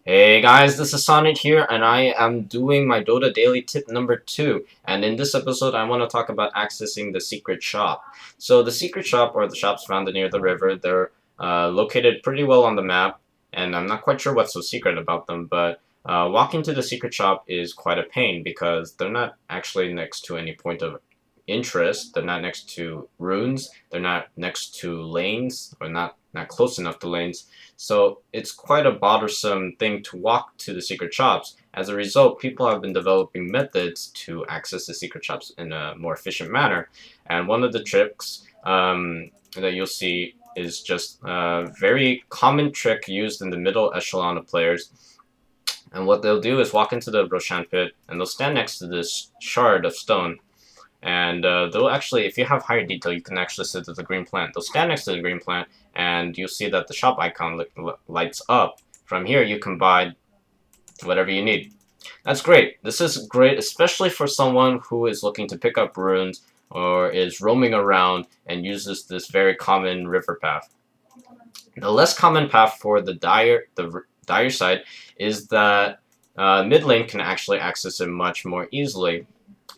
Hey guys, this is Sonnet here, and I am doing my Dota Daily Tip number 2. And in this episode, I want to talk about accessing the secret shop. So the secret shop, or the shops found near the river, they're located pretty well on the map, and I'm not quite sure what's so secret about them, but walking to the secret shop is quite a pain because they're not actually next to any point of interest. They're not next to runes. They're not next to lanes, or not close enough to lanes. So it's quite a bothersome thing to walk to the secret shops. As a result, people have been developing methods to access the secret shops in a more efficient manner. And one of the tricks that you'll see is just a very common trick used in the middle echelon of players. And what they'll do is walk into the Roshan pit and they'll stand next to this shard of stone, and they'll actually, if you have higher detail, you can actually sit at the green plant. They'll stand next to the green plant, and you'll see that the shop icon lights up. From here, you can buy whatever you need. That's great. This is great, especially for someone who is looking to pick up runes or is roaming around and uses this very common river path. The less common path for the dire side is that mid lane can actually access it much more easily.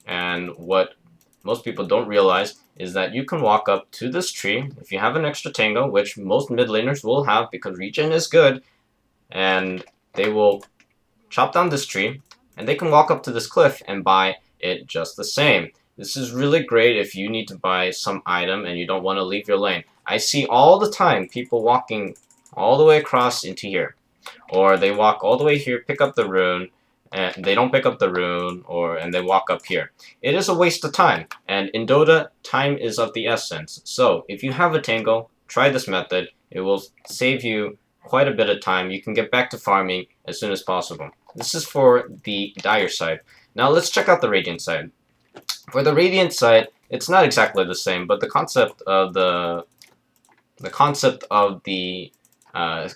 And what most people don't realize is that you can walk up to this tree if you have an extra tango, which most mid laners will have because regen is good, and they will chop down this tree, and they can walk up to this cliff and buy it just the same. This is really great if you need to buy some item and you don't want to leave your lane. I see all the time people walking all the way across into here, or they walk all the way here, pick up the rune, and they don't pick up the rune, and they walk up here. It is a waste of time, and in Dota, time is of the essence. So if you have a tango, try this method. It will save you quite a bit of time. You can get back to farming as soon as possible. This is for the dire side. Now let's check out the radiant side. For the radiant side, it's not exactly the same, but the concept of the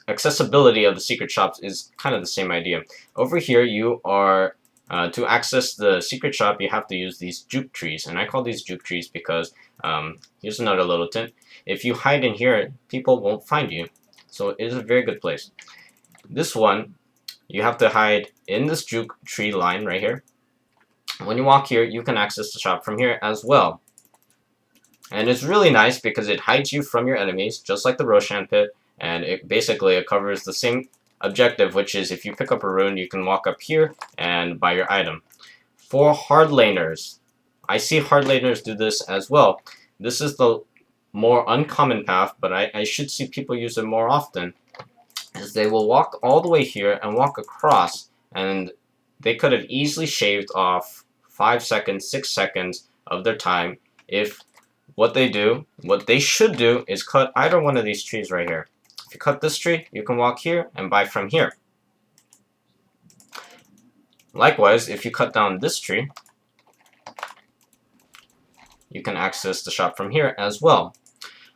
accessibility of the secret shops is kind of the same idea. Over here, you are to access the secret shop, you have to use these juke trees, and I call these juke trees because here's another little tip: if you hide in here, people won't find you. So it is a very good place. This one, you have to hide in this juke tree line right here. When you walk here, you can access the shop from here as well. And it's really nice because it hides you from your enemies, just like the Roshan pit, and it covers the same objective, which is if you pick up a rune, you can walk up here and buy your item. For hard laners, I see hard laners do this as well. This is the more uncommon path, but I should see people use it more often, as they will walk all the way here and walk across, and they could have easily shaved off 5 seconds, 6 seconds of their time if what they should do is cut either one of these trees right here. If you cut this tree, you can walk here and buy from here. Likewise, if you cut down this tree, you can access the shop from here as well.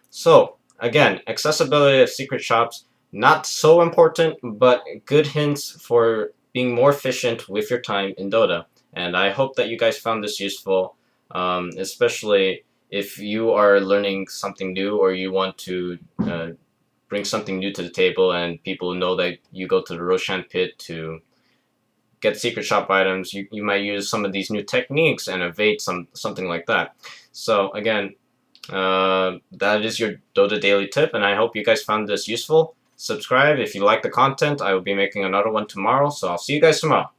So, again, accessibility of secret shops, not so important, but good hints for being more efficient with your time in Dota. And I hope that you guys found this useful, especially if you are learning something new or you want to bring something new to the table and people know that you go to the Roshan pit to get secret shop items, you might use some of these new techniques and evade something like that. So again, that is your Dota Daily Tip, and I hope you guys found this useful. Subscribe if you like the content. I will be making another one tomorrow, so I'll see you guys tomorrow.